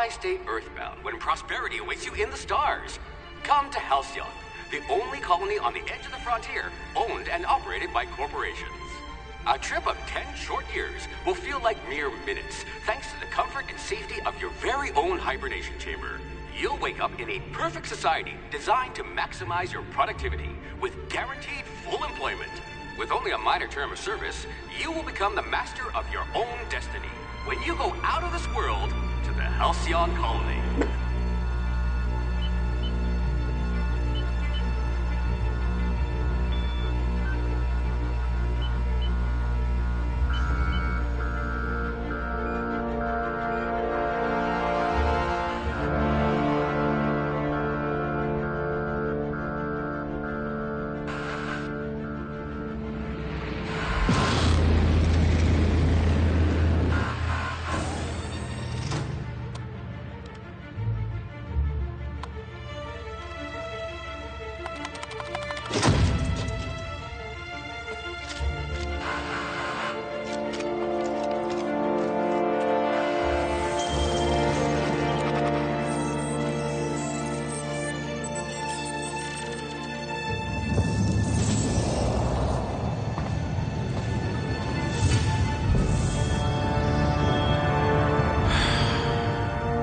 Why stay earthbound when prosperity awaits you in the stars? Come to Halcyon, the only colony on the edge of the frontier, owned and operated by corporations. A trip of 10 short years will feel like mere minutes, thanks to the comfort and safety of your very own hibernation chamber. You'll wake up in a perfect society designed to maximize your productivity with guaranteed full employment. With only a minor term of service, you will become the master of your own destiny when you go out of this world to the Halcyon colony.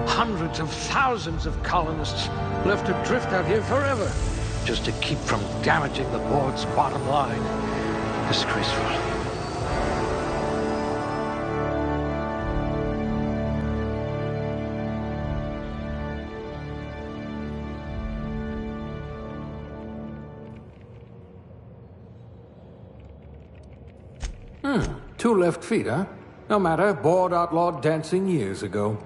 Hundreds of thousands of colonists left adrift out here forever, just to keep from damaging the board's bottom line. Disgraceful. Two left feet, huh? No matter, board outlawed dancing years ago.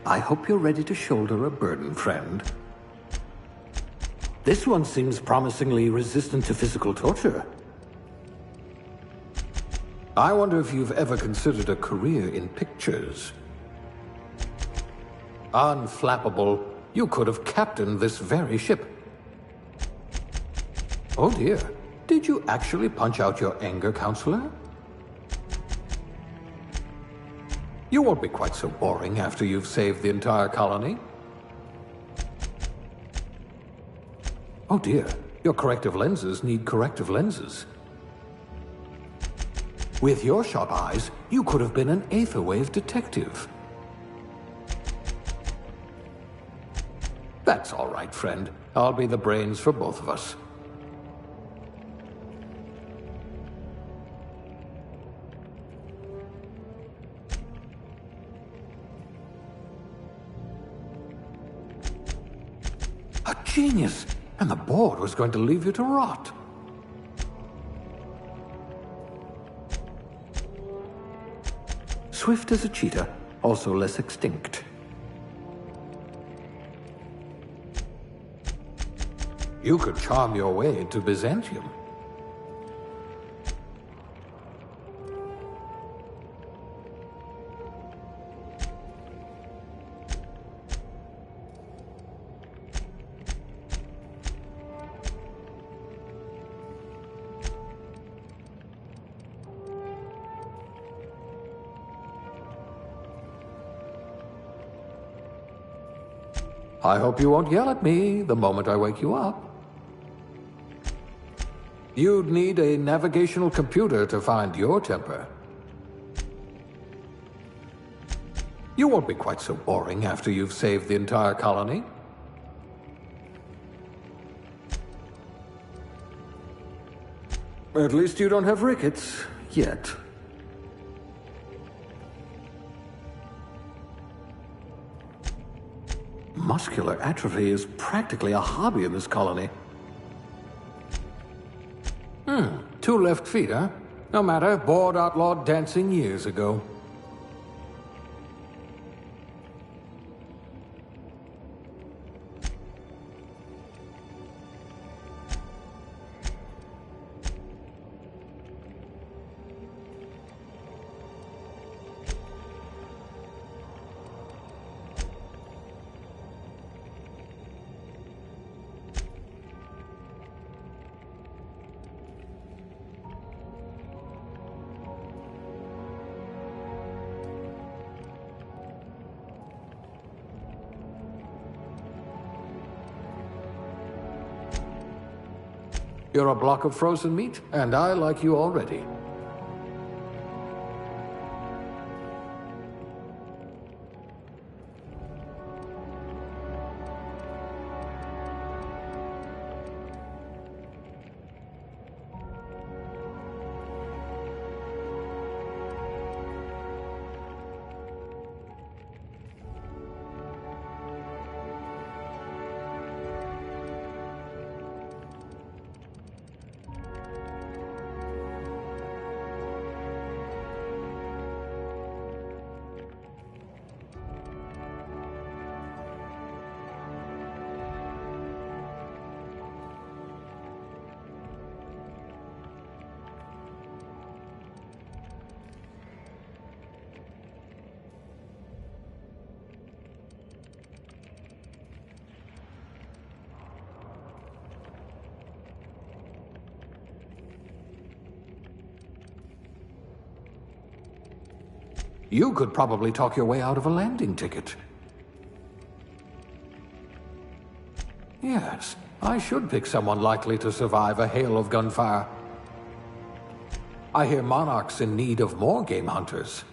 I hope you're ready to shoulder a burden, friend. This one seems promisingly resistant to physical torture. I wonder if you've ever considered a career in pictures. Unflappable, you could have captained this very ship. Oh dear, did you actually punch out your anger counselor? You won't be quite so boring after you've saved the entire colony. Oh dear, your corrective lenses need corrective lenses. With your sharp eyes, you could have been an Aetherwave detective. That's all right, friend. I'll be the brains for both of us. A genius! And the board was going to leave you to rot. Swift as a cheetah, also less extinct. You could charm your way to Byzantium. I hope you won't yell at me the moment I wake you up. You'd need a navigational computer to find your temper. You won't be quite so boring after you've saved the entire colony. At least you don't have rickets, yet. Muscular atrophy is practically a hobby in this colony. Two left feet, huh? No matter, board outlawed dancing years ago. You're a block of frozen meat, and I like you already. You could probably talk your way out of a landing ticket. Yes, I should pick someone likely to survive a hail of gunfire. I hear Monarch's in need of more game hunters.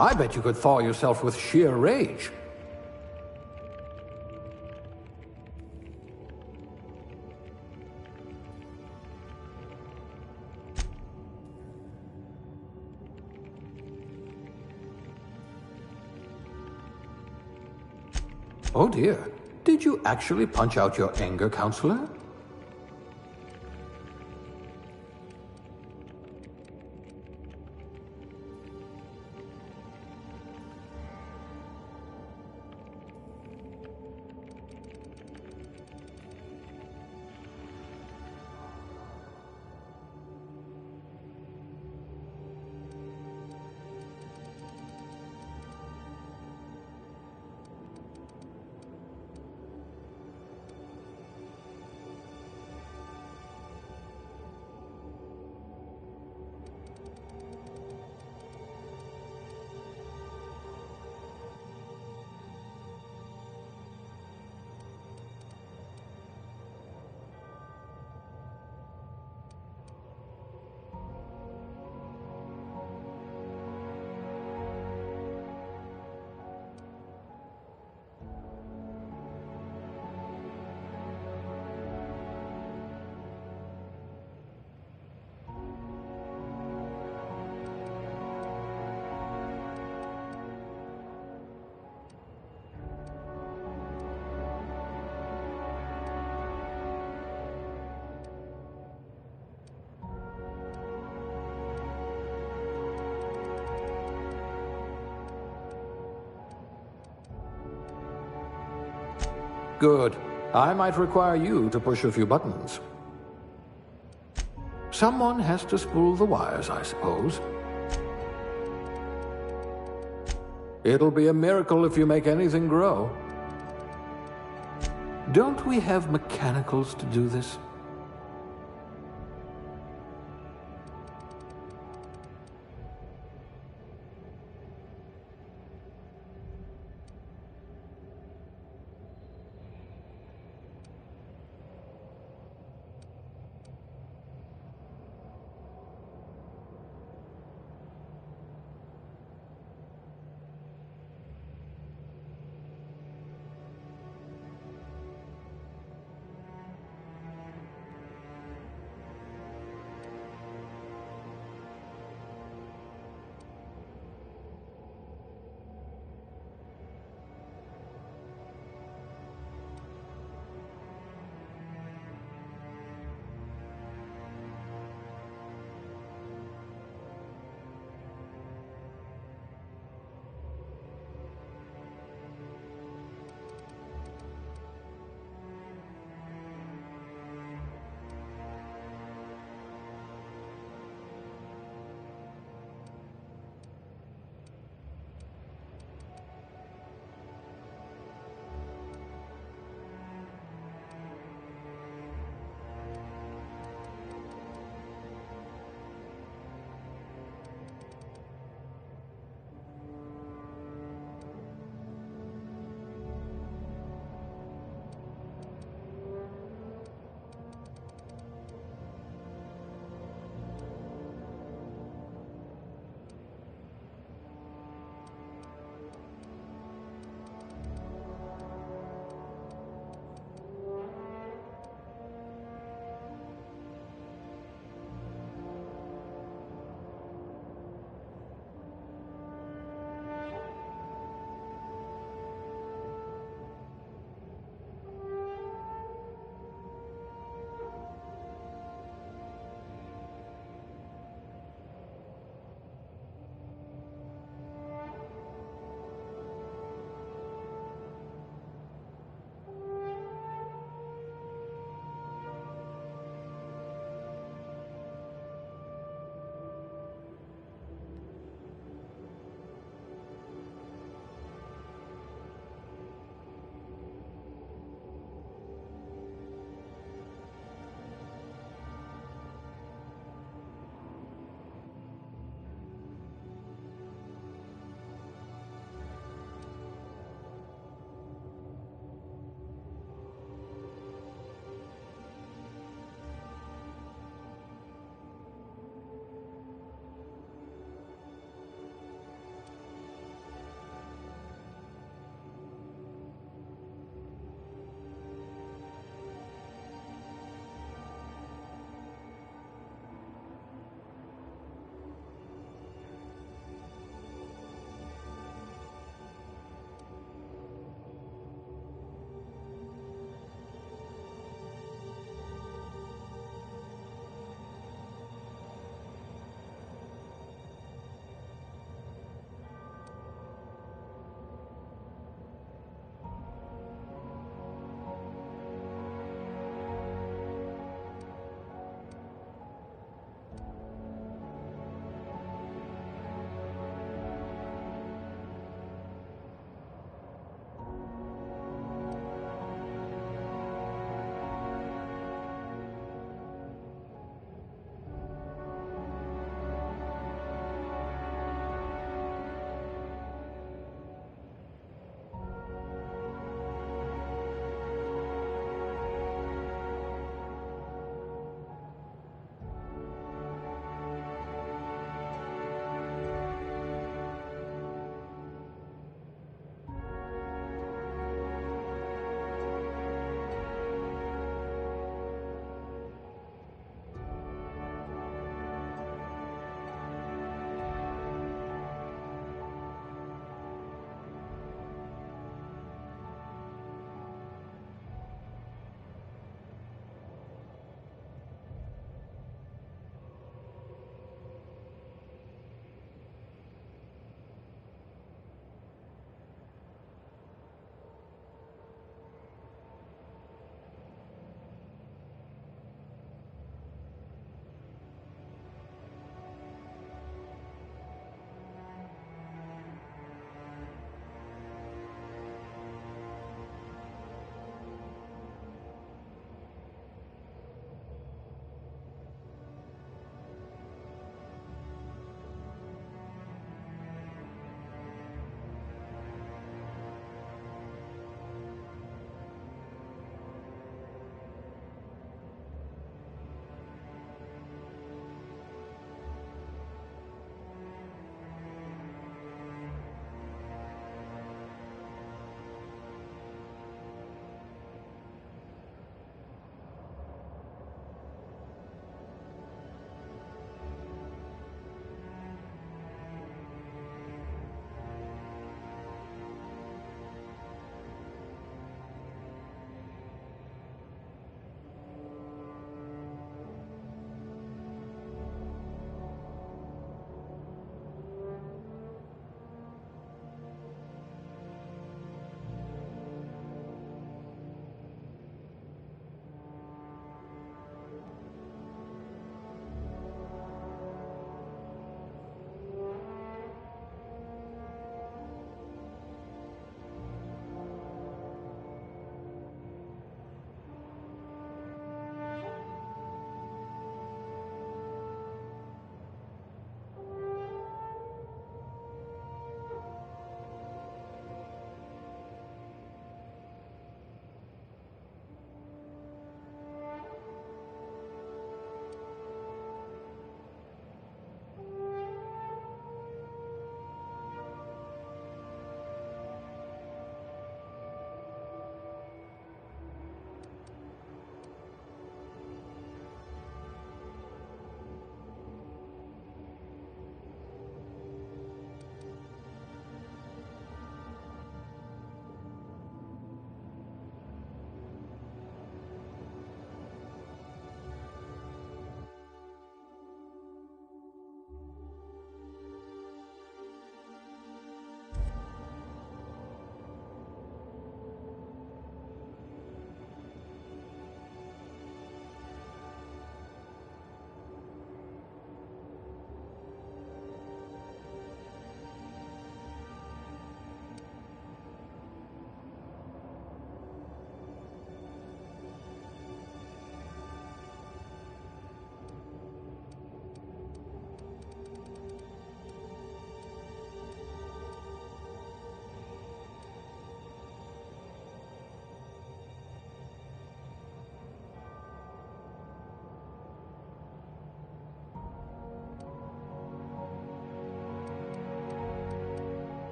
I bet you could thaw yourself with sheer rage. Oh dear. Did you actually punch out your anger, counselor? Good. I might require you to push a few buttons. Someone has to spool the wires, I suppose. It'll be a miracle if you make anything grow. Don't we have mechanicals to do this?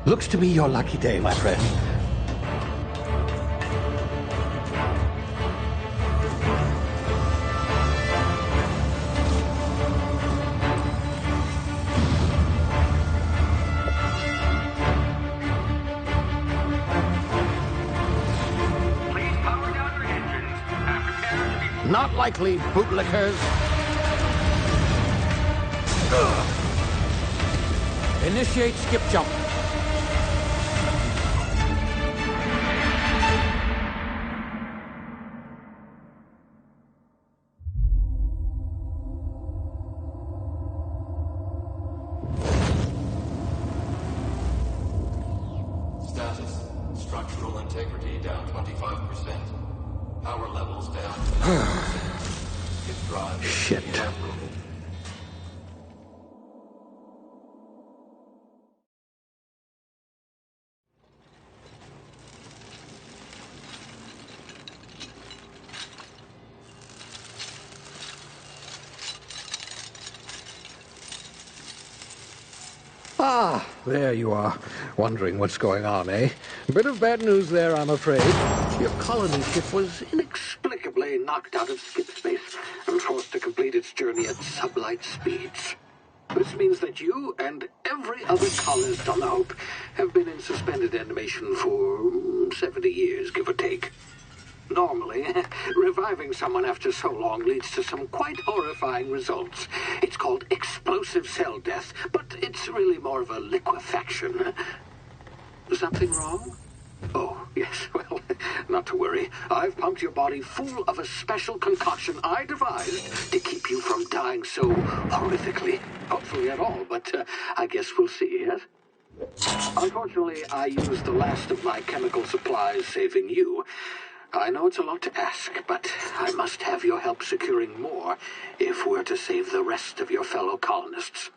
Looks to be your lucky day, my friend. Please power down your engines and prepare to be... Not likely, bootlickers. Initiate skip jump. Status. Structural integrity down 25%. Power levels down to 10%. Skip drive. Shit. Ah, there you are. Wondering what's going on, eh? Bit of bad news there, I'm afraid. Your colony ship was inexplicably knocked out of skip space and forced to complete its journey at sublight speeds. This means that you and every other colonist on the Hope have been in suspended animation for 70 years, give or take. Normally, reviving someone after so long leads to some quite horrifying results. It's called explosive cell death, but it's really more of a liquefaction. Something wrong? Oh, yes, well, not to worry. I've pumped your body full of a special concoction I devised to keep you from dying so horrifically. Hopefully at all, but I guess we'll see, yes? Unfortunately, I used the last of my chemical supplies saving you. I know it's a lot to ask, but I must have your help securing more if we're to save the rest of your fellow colonists.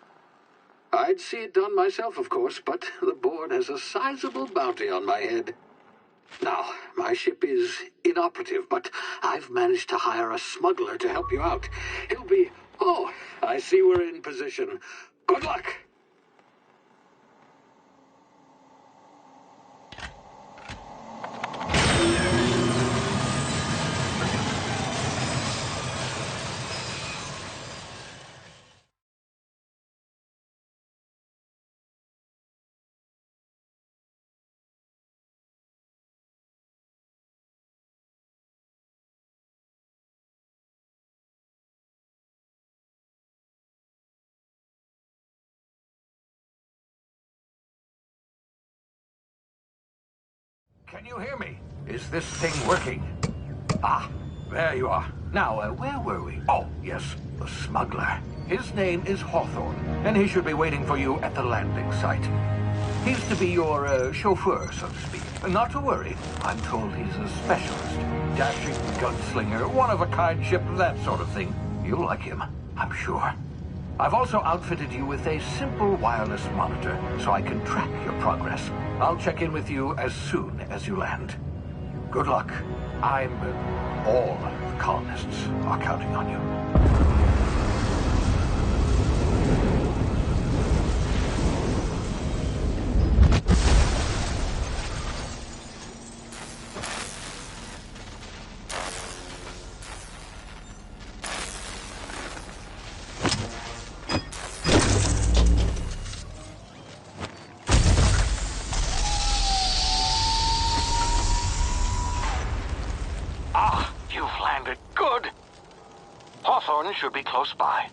I'd see it done myself, of course, but the board has a sizable bounty on my head. Now, my ship is inoperative, but I've managed to hire a smuggler to help you out. He'll be... Oh, I see we're in position. Good luck! Can you hear me? Is this thing working? Ah, there you are. Now, where were we? Oh, yes, the smuggler. His name is Hawthorne, and he should be waiting for you at the landing site. He's to be your chauffeur, so to speak. Not to worry. I'm told he's a specialist. Dashing gunslinger, one-of-a-kind ship, that sort of thing. You'll like him, I'm sure. I've also outfitted you with a simple wireless monitor, so I can track your progress. I'll check in with you as soon as you land. Good luck. All the colonists are counting on you. Should be close by.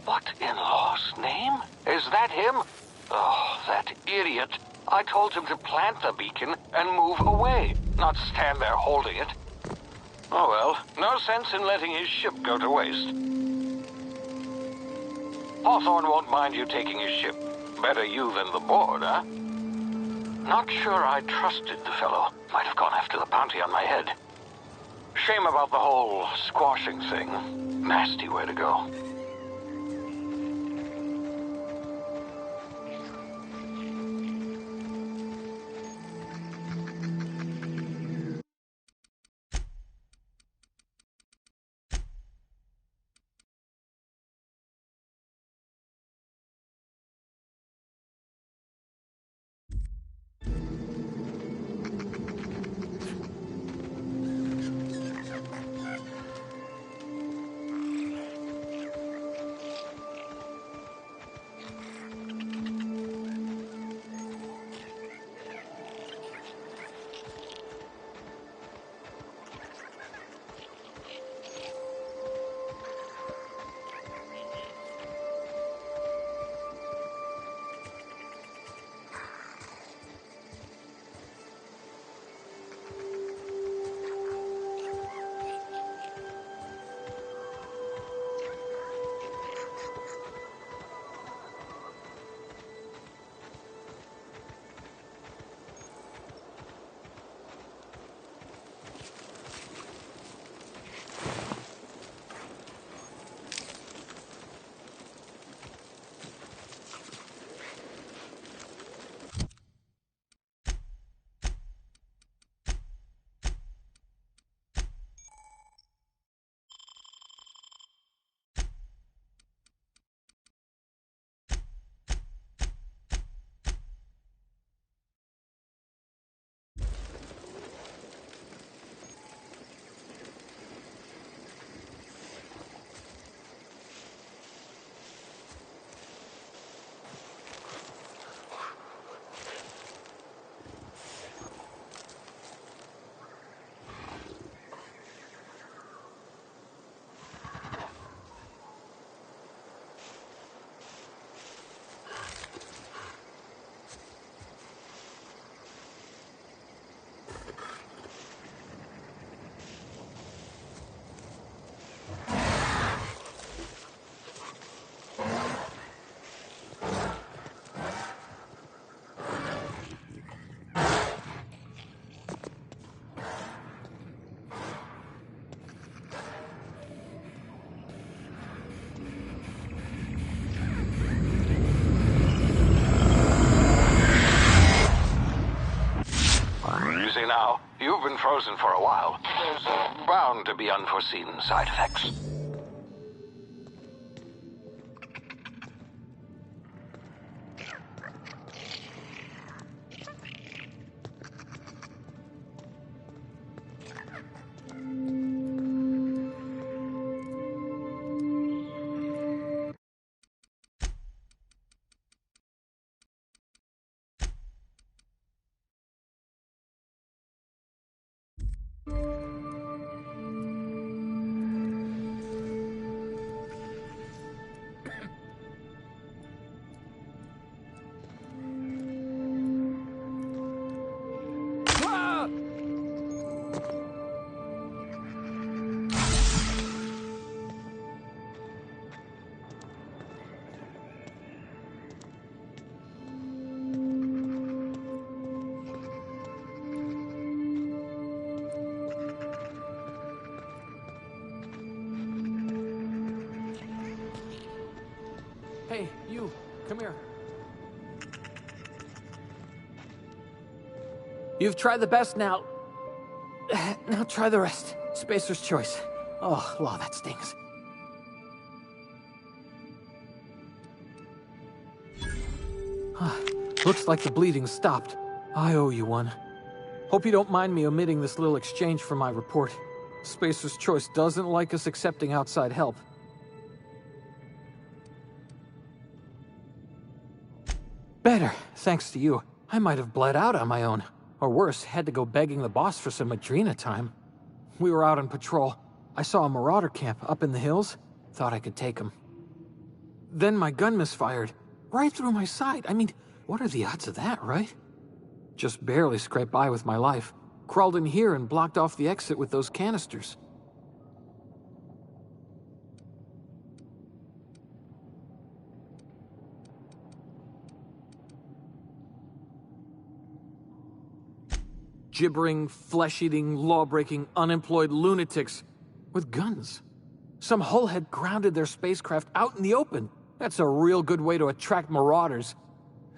What in law's name? Is that him? Oh, that idiot. I told him to plant the beacon and move away, not stand there holding it. Oh well, no sense in letting his ship go to waste. Hawthorne won't mind you taking his ship. Better you than the board, huh? Not sure I trusted the fellow. Might have gone after the bounty on my head. Shame about the whole squashing thing. Nasty way to go. easy now. You've been frozen for a while. There's bound to be unforeseen side effects. Hey, you, come here. You've tried the best now. Now try the rest. Spacer's choice. Oh, law, that stings. Looks like the bleeding stopped. I owe you one. Hope you don't mind me omitting this little exchange from my report. Spacer's choice doesn't like us accepting outside help. Better, thanks to you. I might have bled out on my own. Or worse, had to go begging the boss for some Adrena time. We were out on patrol. I saw a marauder camp up in the hills. Thought I could take him. Then my gun misfired. Right through my side. I mean, what are the odds of that, right? Just barely scraped by with my life. Crawled in here and blocked off the exit with those canisters. Gibbering, flesh-eating, law-breaking, unemployed lunatics with guns. Some hullhead grounded their spacecraft out in the open. That's a real good way to attract marauders.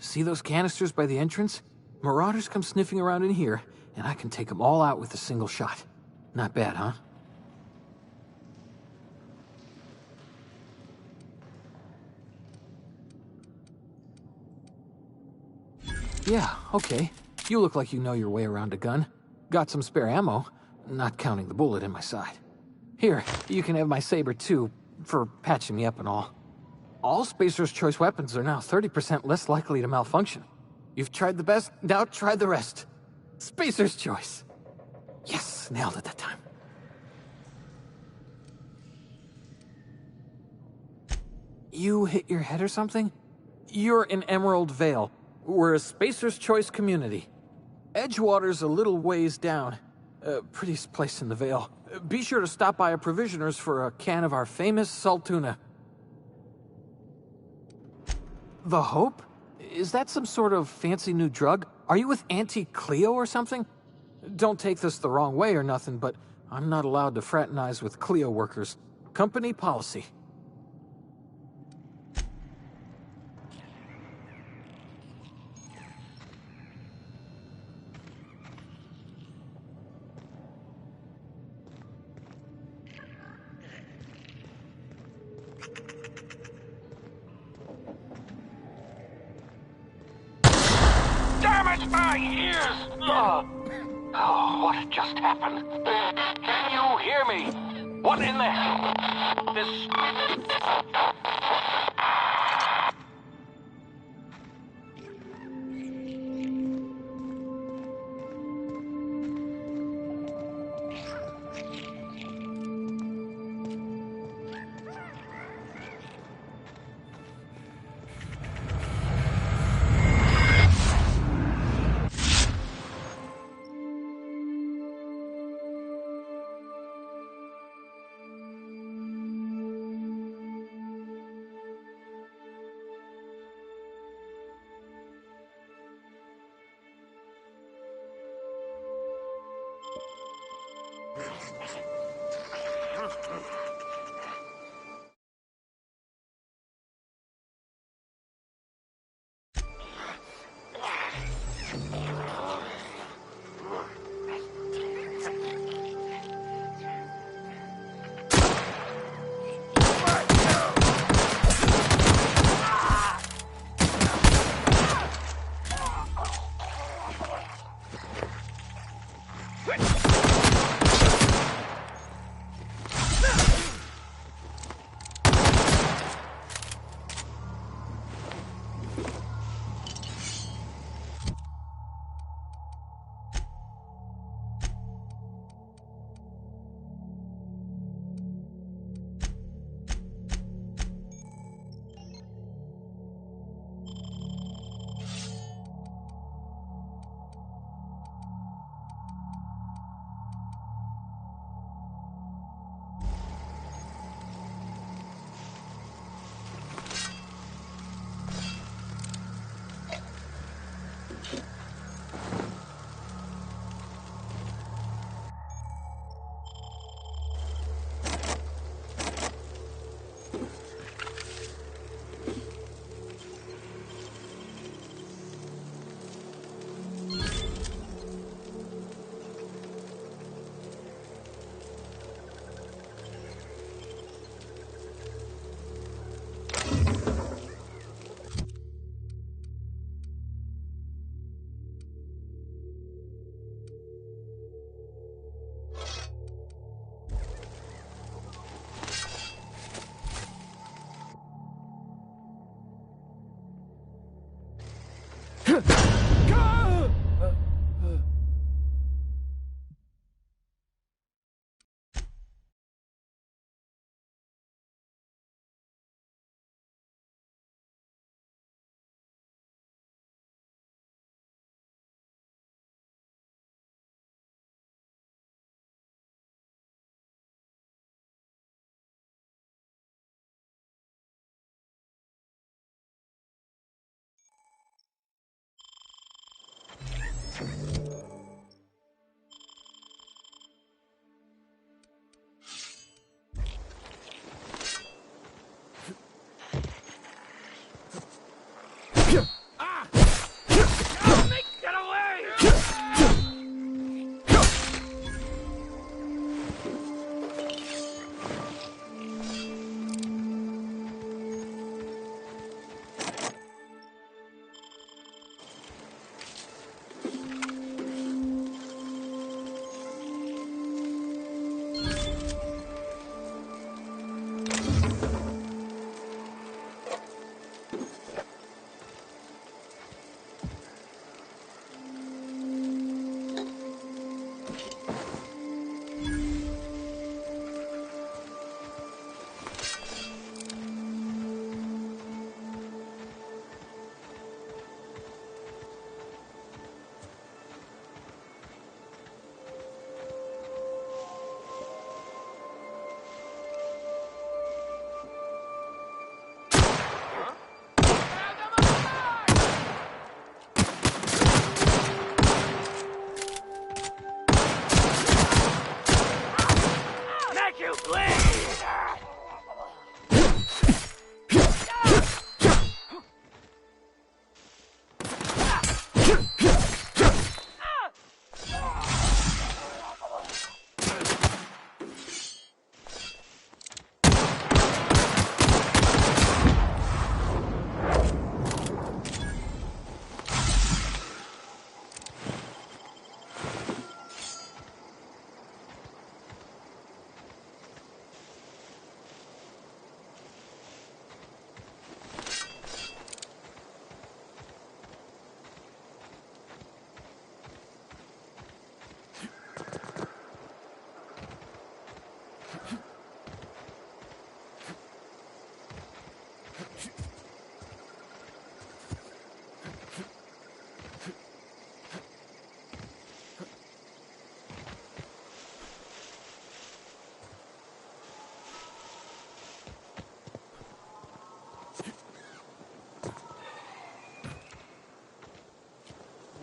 See those canisters by the entrance? Marauders come sniffing around in here, and I can take them all out with a single shot. Not bad, huh? Yeah, okay. You look like you know your way around a gun. Got some spare ammo, not counting the bullet in my side. Here, you can have my saber too, for patching me up and all. All Spacer's Choice weapons are now 30% less likely to malfunction. You've tried the best, now try the rest. Spacer's Choice. Yes, nailed it that time. You hit your head or something? You're in Emerald Vale. We're a Spacer's Choice community. Edgewater's a little ways down. Prettiest place in the Vale. Be sure to stop by a provisioner's for a can of our famous salt tuna. The Hope? Is that some sort of fancy new drug? Are you with Auntie Cleo or something? Don't take this the wrong way or nothing, but I'm not allowed to fraternize with Cleo workers. Company policy. My ears! Oh, what just happened? Can you hear me? What in the hell? This...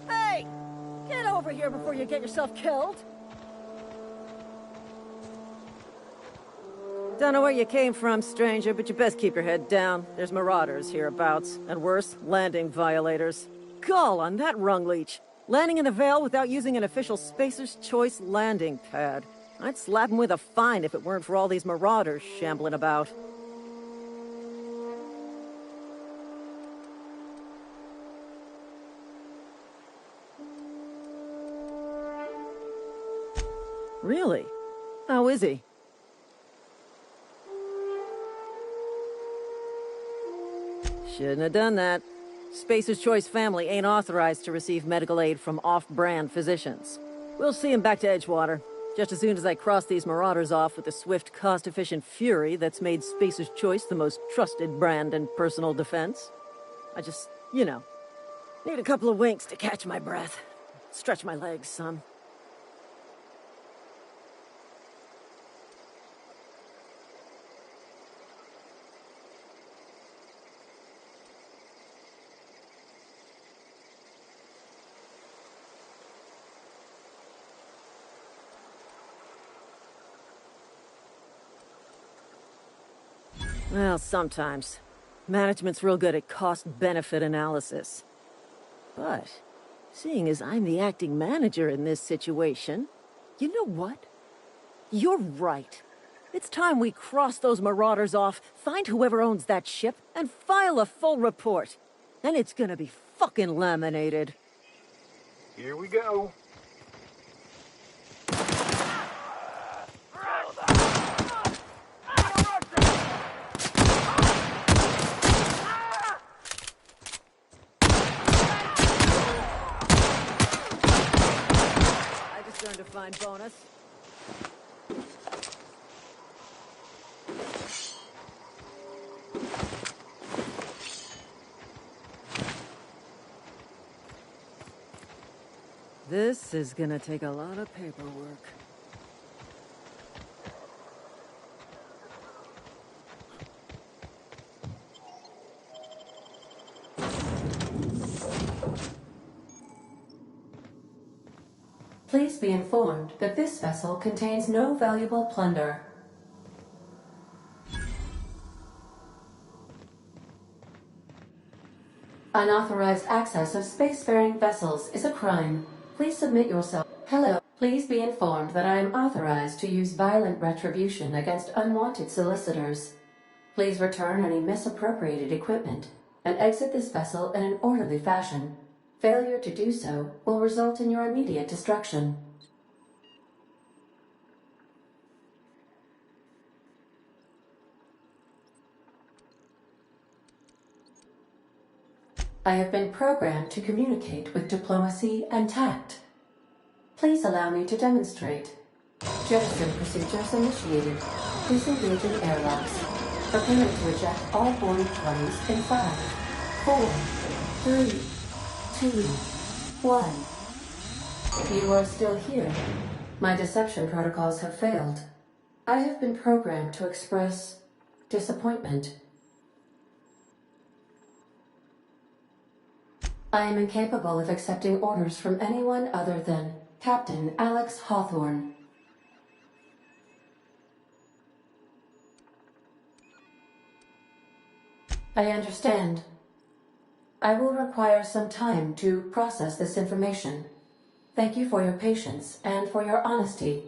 Hey! Get over here before you get yourself killed! Don't know where you came from, stranger, but you best keep your head down. There's marauders hereabouts, and worse, landing violators. Gall on that rung leech! Landing in the Vale without using an official Spacer's Choice landing pad. I'd slap him with a fine if it weren't for all these marauders shambling about. Really? How is he? Shouldn't have done that. Spacer's Choice family ain't authorized to receive medical aid from off-brand physicians. We'll see him back to Edgewater, just as soon as I cross these marauders off with the swift, cost-efficient fury that's made Spacer's Choice the most trusted brand in personal defense. I just, you know, need a couple of winks to catch my breath. Stretch my legs, son. Well, sometimes. Management's real good at cost-benefit analysis. But, seeing as I'm the acting manager in this situation, you know what? You're right. It's time we cross those marauders off, find whoever owns that ship, and file a full report. Then it's gonna be fucking laminated. Here we go. fine bonus. This is gonna take a lot of paperwork. Please be informed that this vessel contains no valuable plunder. Unauthorized access of spacefaring vessels is a crime. Please submit yourself. Hello. Please be informed that I am authorized to use violent retribution against unwanted solicitors. Please return any misappropriated equipment and exit this vessel in an orderly fashion. Failure to do so will result in your immediate destruction. I have been programmed to communicate with diplomacy and tact. Please allow me to demonstrate. Jettison procedures initiated. Disengaging airlocks. Preparing to eject all boarding parties in 5, 4, 3, 2, 1. You are still here. My deception protocols have failed. I have been programmed to express disappointment. I am incapable of accepting orders from anyone other than Captain Alex Hawthorne. I understand. I will require some time to process this information. Thank you for your patience and for your honesty.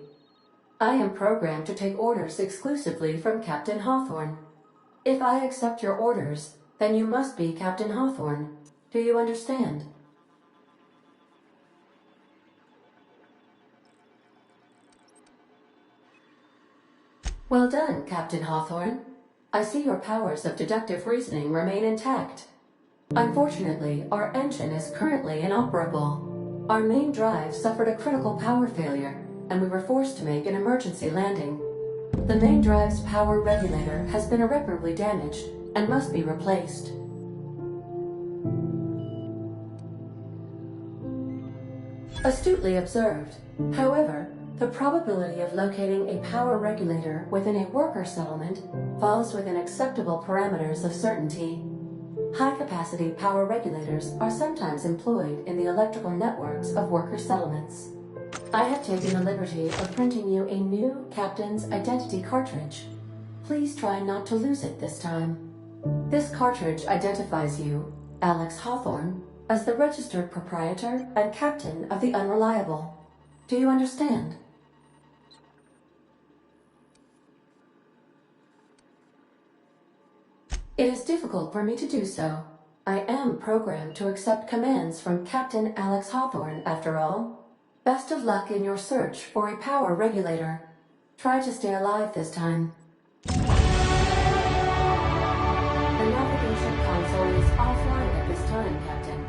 I am programmed to take orders exclusively from Captain Hawthorne. If I accept your orders, then you must be Captain Hawthorne. Do you understand? Well done, Captain Hawthorne. I see your powers of deductive reasoning remain intact. Unfortunately, our engine is currently inoperable. Our main drive suffered a critical power failure, and we were forced to make an emergency landing. The main drive's power regulator has been irreparably damaged and must be replaced. Astutely observed. However, the probability of locating a power regulator within a worker settlement falls within acceptable parameters of certainty. High-capacity power regulators are sometimes employed in the electrical networks of worker settlements. I have taken the liberty of printing you a new Captain's Identity cartridge. Please try not to lose it this time. This cartridge identifies you, Alex Hawthorne, as the registered proprietor and captain of the Unreliable. Do you understand? It is difficult for me to do so. I am programmed to accept commands from Captain Alex Hawthorne, after all. Best of luck in your search for a power regulator. Try to stay alive this time. The navigation console is offline at this time, Captain.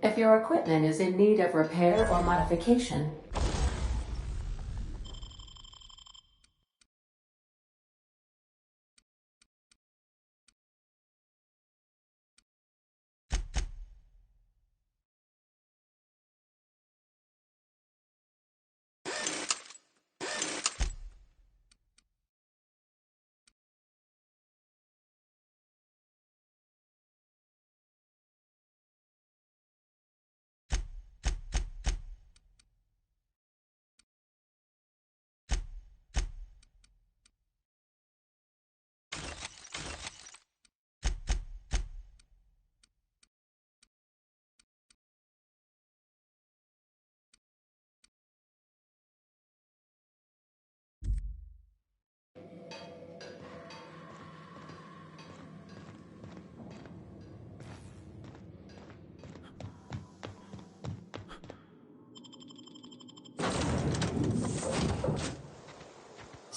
If your equipment is in need of repair or modification,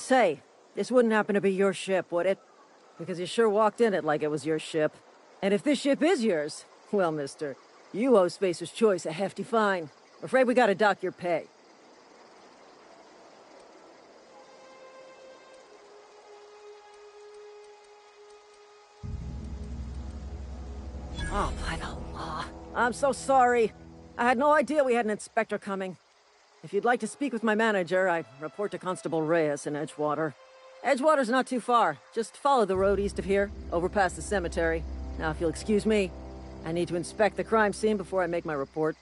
Say, this wouldn't happen to be your ship, would it? Because you sure walked in it like it was your ship. And if this ship is yours, well, mister, you owe Spacer's Choice a hefty fine. Afraid we gotta dock your pay. Oh, by the law. I'm so sorry. I had no idea we had an inspector coming. If you'd like to speak with my manager, I'd report to Constable Reyes in Edgewater. Edgewater's not too far. Just follow the road east of here, over past the cemetery. Now, if you'll excuse me, I need to inspect the crime scene before I make my report.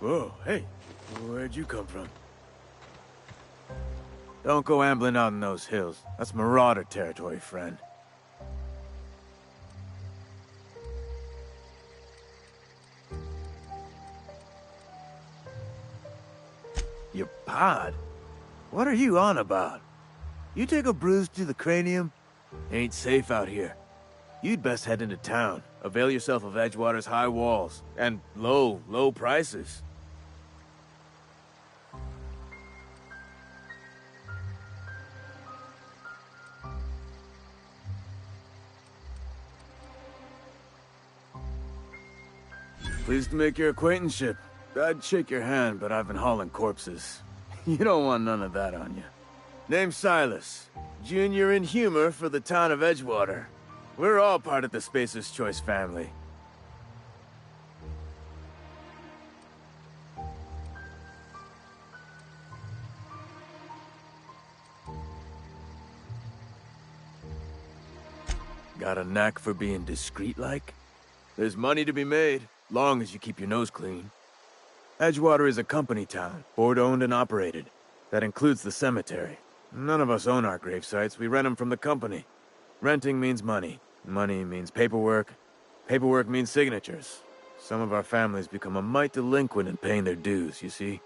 Whoa, hey, where'd you come from? Don't go ambling out in those hills. That's marauder territory, friend. Your pod? What are you on about? You take a bruise to the cranium? Ain't safe out here. You'd best head into town. Avail yourself of Edgewater's high walls. And low prices. Pleased to make your acquaintanceship. I'd shake your hand, but I've been hauling corpses. You don't want none of that on you. Name's Silas. Junior in humor for the town of Edgewater. We're all part of the Spacer's Choice family. Got a knack for being discreet-like? There's money to be made, long as you keep your nose clean. Edgewater is a company town, board-owned and operated. That includes the cemetery. None of us own our grave sites, we rent them from the company. Renting means money. Money means paperwork. Paperwork means signatures. Some of our families become a mite delinquent in paying their dues, you see?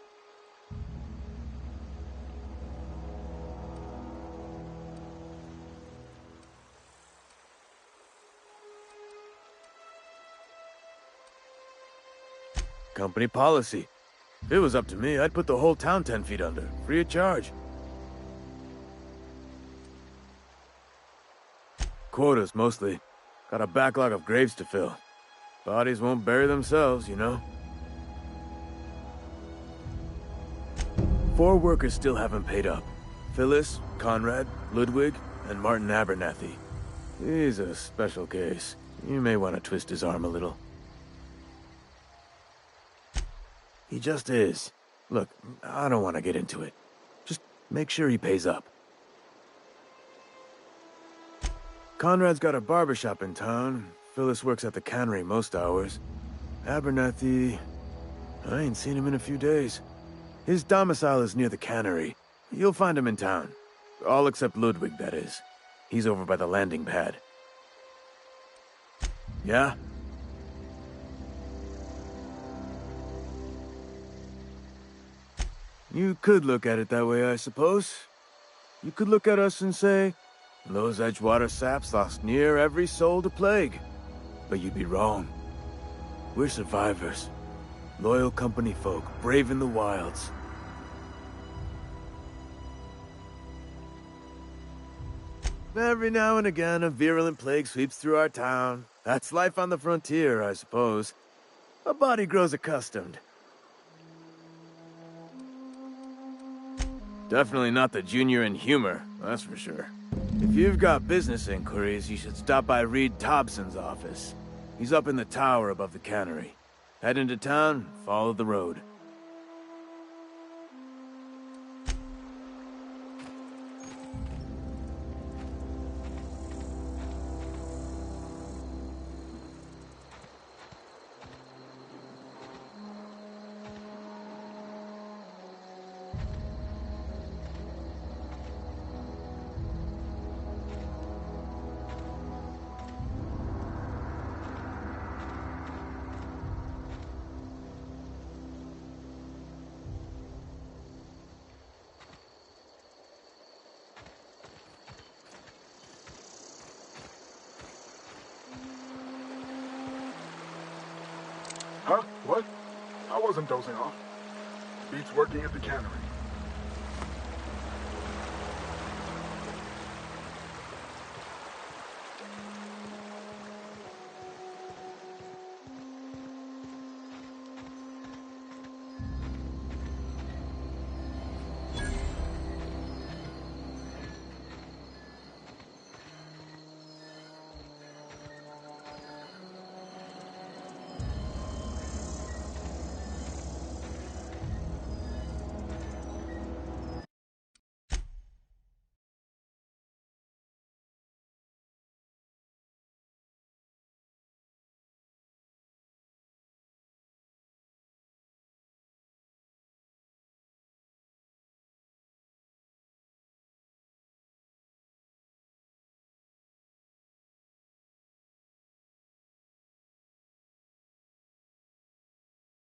Company policy. If it was up to me, I'd put the whole town 10 feet under, free of charge. Quotas, mostly. Got a backlog of graves to fill. Bodies won't bury themselves, you know? 4 workers still haven't paid up. Phyllis, Conrad, Ludwig, and Martin Abernathy. He's a special case. You may want to twist his arm a little. He just is. Look, I don't want to get into it. Just make sure he pays up. Conrad's got a barbershop in town. Phyllis works at the cannery most hours. Abernathy... I ain't seen him in a few days. His domicile is near the cannery. You'll find him in town. All except Ludwig, that is. He's over by the landing pad. Yeah? You could look at it that way, I suppose. You could look at us and say, those Edgewater saps lost near every soul to plague. But you'd be wrong. We're survivors. Loyal company folk, braving the wilds. Every now and again, a virulent plague sweeps through our town. That's life on the frontier, I suppose. A body grows accustomed. Definitely not the junior in humor, that's for sure. If you've got business inquiries, you should stop by Reed Thompson's office. He's up in the tower above the cannery. Head into town, follow the road. Huh? What? I wasn't dozing off. Beats working at the cannery.